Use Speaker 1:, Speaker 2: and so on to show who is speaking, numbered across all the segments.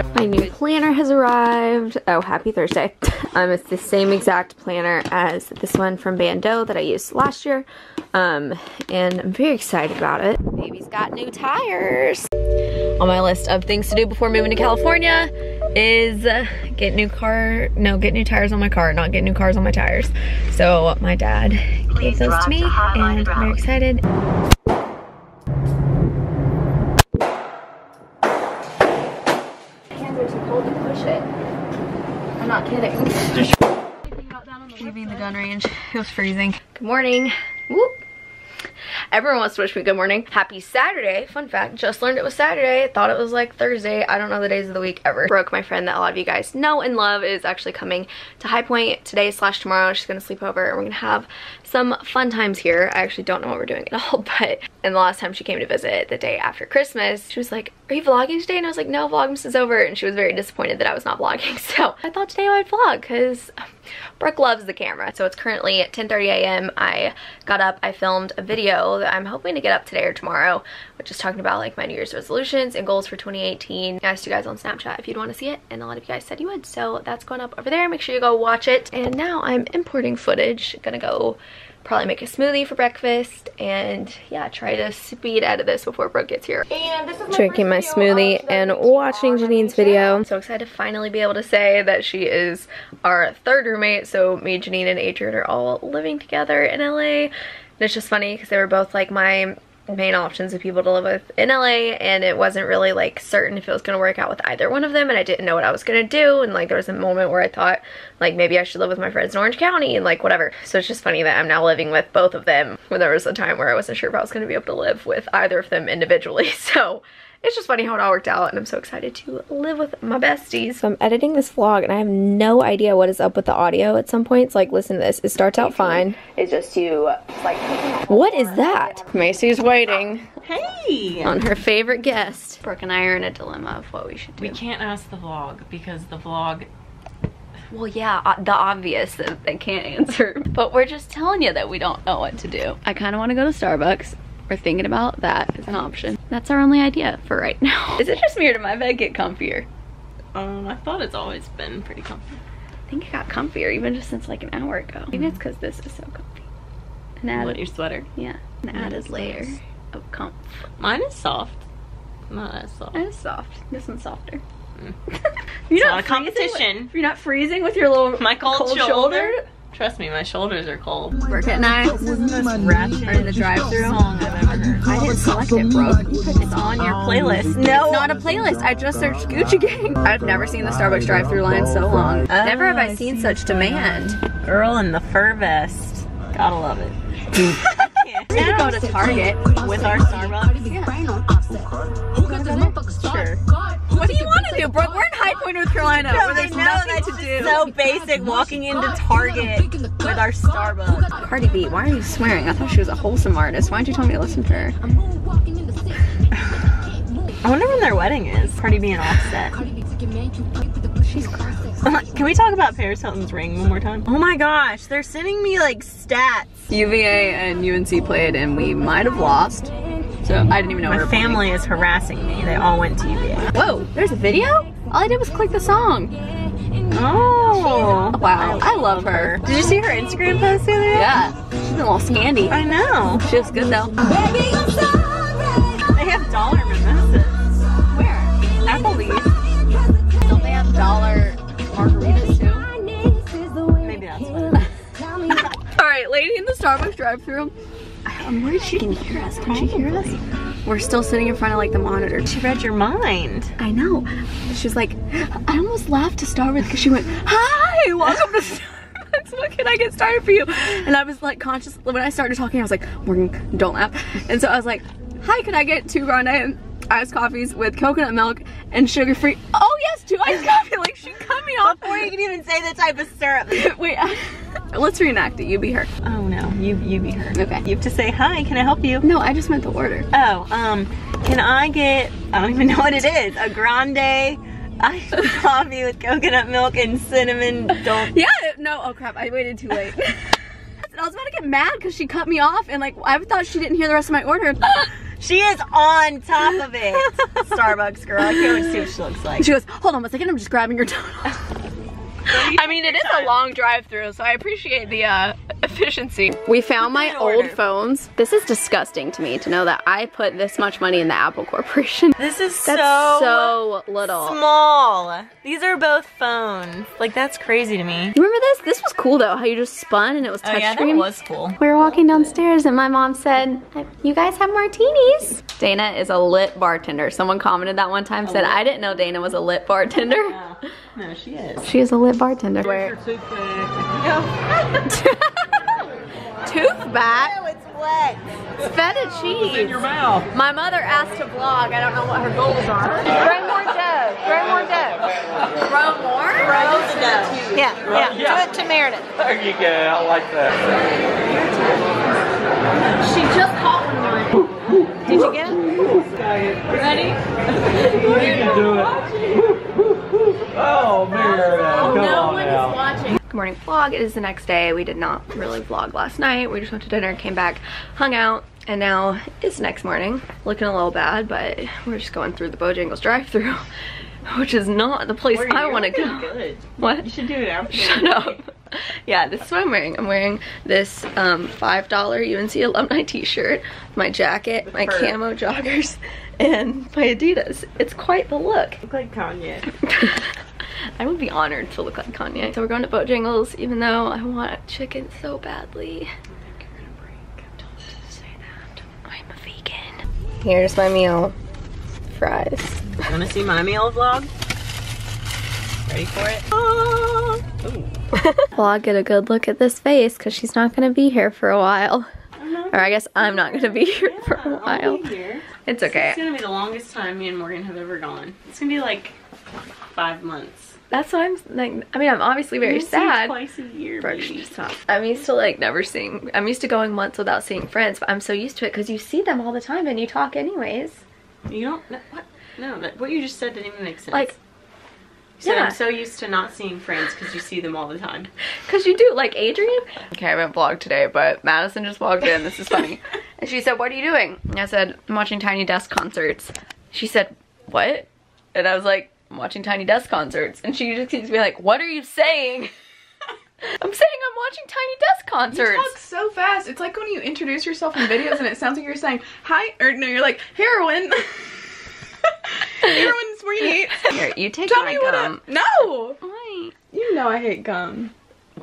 Speaker 1: My new planner has arrived. Oh, happy Thursday. It's the same exact planner as this one from Bando that I used last year. And I'm very excited about it. Baby's got new tires. On my list of things to do before moving to California is get new tires on my car, not get new cars on my tires. So my dad gave those to me and I'm very excited. Hands are too cold to push it. I'm not kidding. Leaving the gun range, it was freezing. Good morning. Whoop. Everyone wants to wish me good morning. Happy Saturday. Fun fact, just learned it was Saturday. Thought it was like Thursday. I don't know the days of the week ever. Brooke, my friend that a lot of you guys know and love, is actually coming to High Point today / tomorrow. She's gonna sleep over and we're gonna have some fun times here. I actually don't know what we're doing at all, but and the last time she came to visit the day after Christmas, she was like, are you vlogging today? And I was like, no, Vlogmas is over. And she was very disappointed that I was not vlogging. So I thought today I would vlog because Brooke loves the camera. So it's currently at 10:30 a.m. I got up, I filmed a video that I'm hoping to get up today or tomorrow, which is talking about like my New Year's resolutions and goals for 2018. I asked you guys on Snapchat if you'd want to see it, and a lot of you guys said you would. So that's going up over there. Make sure you go watch it. And now I'm importing footage. Gonna go probably make a smoothie for breakfast and yeah, try to speed edit this before Brooke gets here. And this is drinking my smoothie and watching Janine's video. I'm so excited to finally be able to say that she is our third roommate. So me, Janine, and Adrian are all living together in LA. And it's just funny because they were both like my main options of people to live with in LA, and it wasn't really like certain if it was gonna work out with either one of them, and I didn't know what I was gonna do, and like there was a moment where I thought like maybe I should live with my friends in Orange County and like whatever. So it's just funny that I'm now living with both of them when there was a time where I wasn't sure if I was gonna be able to live with either of them individually. So it's just funny how it all worked out, and I'm so excited to live with my besties. So I'm editing this vlog and I have no idea what is up with the audio at some points. Like, listen to this. It starts out fine. It's just you like, what is that? Macy's waiting. Hey! On her favorite guest. Brooke and I are in a dilemma of what we should do.
Speaker 2: We can't ask the vlog because the vlog...
Speaker 1: Well, yeah, the obvious that they can't answer. But we're just telling you that we don't know what to do. I kind of want to go to Starbucks. We're thinking about that as an option. That's our only idea for right now. Is it just me or did my bed get comfier?
Speaker 2: I thought it's always been pretty comfy.
Speaker 1: I think it got comfier even just since like an hour ago. Maybe it's because this is so comfy.
Speaker 2: What, your sweater?
Speaker 1: Yeah, an added layer of comfort.
Speaker 2: Mine is soft. Not as soft.
Speaker 1: It is soft. This one's softer.
Speaker 2: You're not competition.
Speaker 1: You're not freezing with your little
Speaker 2: my cold shoulder? Trust me, my shoulders are cold.
Speaker 1: Brooke and I are in the drive-thru. I didn't select it, Brooke. It's on your playlist. No, it's not a playlist. I just searched Gucci Gang. I've never seen the Starbucks drive-thru line so long. Never have I seen such demand.
Speaker 2: Girl in the fur vest. Gotta love it.
Speaker 1: We could go to Target
Speaker 2: with our Starbucks.
Speaker 1: Yeah. Sure. What do you want to do, Brooke? We're in High Point, North Carolina, where there's nothing to do.
Speaker 2: So basic, walking into Target with our Starbucks.
Speaker 1: Cardi B, why are you swearing? I thought she was a wholesome artist. Why didn't you tell me to listen to her?
Speaker 2: I wonder when their wedding is. Cardi B and Offset.
Speaker 1: She's gross.
Speaker 2: Can we talk about Paris Hilton's ring one more time? Oh my gosh, they're sending me like stats.
Speaker 1: UVA and UNC played and we might have lost. So I didn't even know.
Speaker 2: My family is harassing me. They all went to UVA.
Speaker 1: Whoa, there's a video? All I did was click the song.
Speaker 2: Oh.
Speaker 1: Wow, I love her.
Speaker 2: Did you see her Instagram post the other day?
Speaker 1: Yeah, she's been a little scandy.
Speaker 2: I know.
Speaker 1: She looks good though.
Speaker 2: They have dollar mimosas.
Speaker 1: Where? Applebee's. Don't they have dollar margaritas too?
Speaker 2: Maybe that's what it is.
Speaker 1: Alright, lady in the Starbucks drive-thru. I'm worried she can hear us. Can she hear us? We're still sitting in front of like the monitor.
Speaker 2: She read your mind.
Speaker 1: I know. She was like, I almost laughed to start with because she went, hi, welcome to Starbucks. What can I get started for you? And I was like conscious, when I started talking, I was like, Morgan, don't laugh. And so I was like, hi, can I get 2 grande iced coffees with coconut milk and sugar-free? Oh yes, 2 iced coffee. Like she cut me off.
Speaker 2: Before you can even say the type of syrup.
Speaker 1: Wait, let's reenact it. You be her.
Speaker 2: Oh no, you be her.
Speaker 1: Okay.
Speaker 2: You have to say, hi, can I help you?
Speaker 1: No, I just meant the order.
Speaker 2: Oh, can I get, I don't even know what it is, a grande iced coffee with coconut milk and cinnamon
Speaker 1: Yeah, no, oh crap, I waited too late. I was about to get mad because she cut me off and like, I thought she didn't hear the rest of my order.
Speaker 2: She is on top of it. Starbucks girl. I can't wait to see what she looks like.
Speaker 1: She goes, hold on 1 second, I'm just grabbing your total. I mean, it is a long drive-through, so I appreciate the efficiency. We found my old phones. This is disgusting to me to know that I put this much money in the Apple Corporation.
Speaker 2: This is
Speaker 1: so little.
Speaker 2: Small. These are both phones. Like, that's crazy to me.
Speaker 1: Remember this? This was cool though, how you just spun and it was touchscreen.
Speaker 2: Oh yeah, that was cool.
Speaker 1: We were walking downstairs and my mom said, you guys have martinis. Dana is a lit bartender. Someone commented that one time, said, I didn't know Dana was a lit bartender.
Speaker 2: Oh. No, she is.
Speaker 1: She is a lit bartender.
Speaker 3: Where's your toothpick?
Speaker 1: Toothback?
Speaker 2: No, it's wet.
Speaker 1: It's feta cheese.
Speaker 3: In your mouth.
Speaker 1: My mother asked to vlog. I don't know what her goals are. Throw more dough. Throw more dough. Throw more?
Speaker 2: Throw the dough. Yeah. Do it to Meredith.
Speaker 3: There you go. I like that.
Speaker 1: She just caught one.
Speaker 2: Did you get it?
Speaker 1: Ready?
Speaker 3: You can do it. Oh, Meredith. Come on now.
Speaker 1: Watching. Good morning vlog. It is the next day. We did not really vlog last night. We just went to dinner, came back, hung out, and now it's next morning. Looking a little bad, but we're just going through the Bojangles drive-thru, which is not the place I want to go.
Speaker 2: Good.
Speaker 1: What?
Speaker 2: You should do it after.
Speaker 1: Shut up. Yeah, this is what I'm wearing. I'm wearing this $5 UNC alumni t-shirt, my jacket, my camo joggers, and my Adidas. It's quite the look.
Speaker 2: Look like Kanye.
Speaker 1: I would be honored to look like Kanye. So we're going to Bojangles, even though I want chicken so badly. I think you're gonna break. Don't say that. I'm a vegan. Here's my meal. Fries.
Speaker 2: Wanna see my meal vlog? Ready for it?
Speaker 1: Well, I'll get a good look at this face because she's not gonna be here for a while. Or I guess I'm not gonna be here for a while.
Speaker 2: I'll be here.
Speaker 1: It's okay.
Speaker 2: It's gonna be the longest time me and Morgan have ever gone. It's gonna be like 5 months.
Speaker 1: That's why I'm like, I mean, I'm obviously very sad.
Speaker 2: Twice a year,
Speaker 1: Brooke,
Speaker 2: baby.
Speaker 1: stop. I'm used to like never seeing, I'm used to going months without seeing friends, but I'm so used to it because you see them all the time and you talk anyways.
Speaker 2: You don't, what? No, what you just said didn't even make sense.
Speaker 1: Like,
Speaker 2: you said
Speaker 1: yeah.
Speaker 2: I'm so used to not seeing friends because you see them all the time.
Speaker 1: Because you do, like Adrian. Okay, I haven't vlogged today, but Madison just vlogged in. This is funny. And she said, what are you doing? And I said, I'm watching Tiny Desk concerts. She said, what? And I was like, I'm watching Tiny Desk concerts. And she just keeps being like, what are you saying? I'm saying I'm watching Tiny Desk concerts.
Speaker 4: You talk so fast. It's like when you introduce yourself in videos and it sounds like you're saying, hi, or no, you're like, heroin. Heroin's where you eat.
Speaker 1: Here, you take
Speaker 4: Tell
Speaker 1: my
Speaker 4: me
Speaker 1: gum.
Speaker 4: No!
Speaker 1: Why?
Speaker 4: You know I hate gum.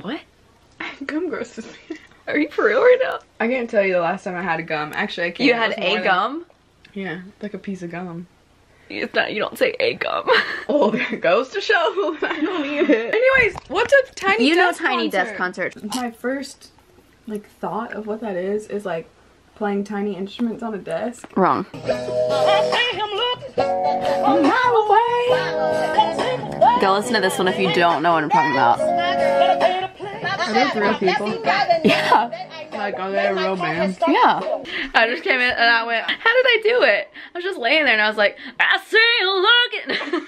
Speaker 1: What?
Speaker 4: Gum grosses me.
Speaker 1: Are you for real right now?
Speaker 4: I can't tell you the last time I had a gum. Actually, I can't.
Speaker 1: You had a gum?
Speaker 4: Yeah, like a piece of gum.
Speaker 1: It's not, you don't say a gum.
Speaker 4: Oh, there it goes to show. I don't eat it. Anyways, what's a Tiny Desk concert?
Speaker 1: Tiny Desk concert.
Speaker 4: My first, like, thought of what that is like playing tiny instruments on a desk.
Speaker 1: Wrong. Go listen to this one if you don't know what I'm talking about.
Speaker 4: Are those real people?
Speaker 1: Yeah.
Speaker 4: Like, are they a real band?
Speaker 1: Yeah. I just came in and I went, how did I do it? I was just laying there and I was like, I see you looking.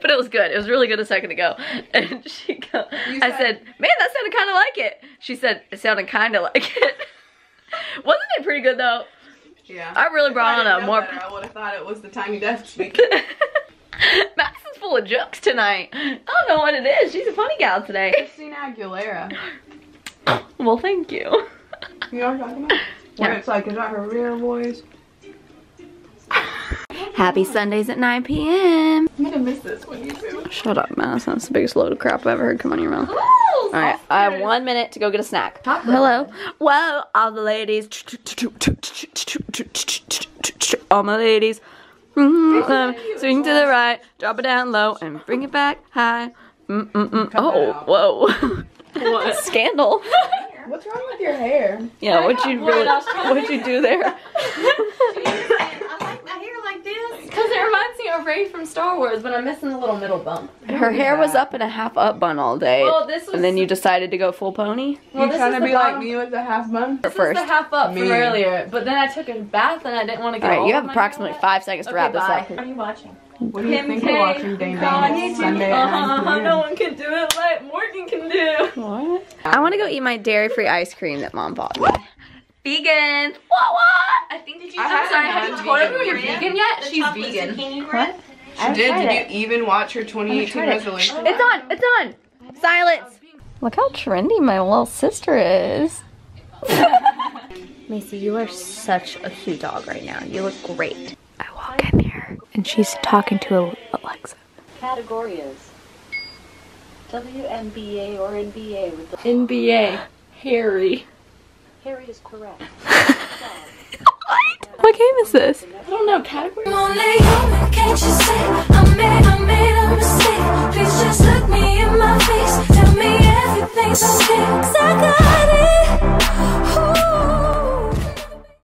Speaker 1: But it was good. It was really good a second ago. And I said, man, that sounded kind of like it. She said, it sounded kind of like it. Wasn't it pretty good though?
Speaker 4: Yeah.
Speaker 1: I really brought on a more...
Speaker 4: I would have thought it was the Tiny Desk speaking.
Speaker 1: Madison's full of jokes tonight. I don't know what it is. She's a funny gal today.
Speaker 4: Christina Aguilera.
Speaker 1: Well, thank you.
Speaker 4: You know what I'm talking about? Where it's like, is that her real voice?
Speaker 1: Happy Sundays at 9 p.m.
Speaker 4: I'm gonna miss this one, you too.
Speaker 1: Shut up, Madison. That's the biggest load of crap I've ever heard come out of your mouth. Alright, I have 1 minute to go get a snack. Hello. Whoa, all the ladies. All my ladies. Swing to the right, drop it down low, and bring it back high. Oh, whoa. What? Scandal.
Speaker 4: What's wrong with your hair?
Speaker 1: Yeah, what'd you do there? Because it reminds me of Rey from Star Wars, but I'm missing a little middle bump. Her hair was up in a half up bun all day. Well, and then you decided to go full pony?
Speaker 4: Well, you trying to be like me with the half bun?
Speaker 1: This is the half up
Speaker 4: Me.
Speaker 1: from earlier, but then I took a bath and I didn't want to get all
Speaker 2: Alright,
Speaker 1: you have approximately 5 seconds to wrap this up.
Speaker 2: What are you watching?
Speaker 4: What do you think you're watching, Dang Dang? Sunday at 9 p.m.
Speaker 1: No one can do it like Morgan can do. What? I want to go eat my dairy-free ice cream that Mom bought me. Vegans. What?
Speaker 5: I think did you?
Speaker 4: I'm sorry,
Speaker 5: have you told everyone you're vegan yet? She's vegan.
Speaker 2: What?
Speaker 4: She did. Did you even watch her 2018 resolution?
Speaker 1: It's on. It's on. Silence. Look how trendy my little sister is. Macy, you are such a cute dog right now. You look great. I walk in here and she's talking to Alexa.
Speaker 6: Category is WNBA or NBA with the
Speaker 4: NBA. Harry.
Speaker 6: Harry is correct.
Speaker 1: What game is this?
Speaker 4: I don't know. Category.
Speaker 7: Only you, can't you see?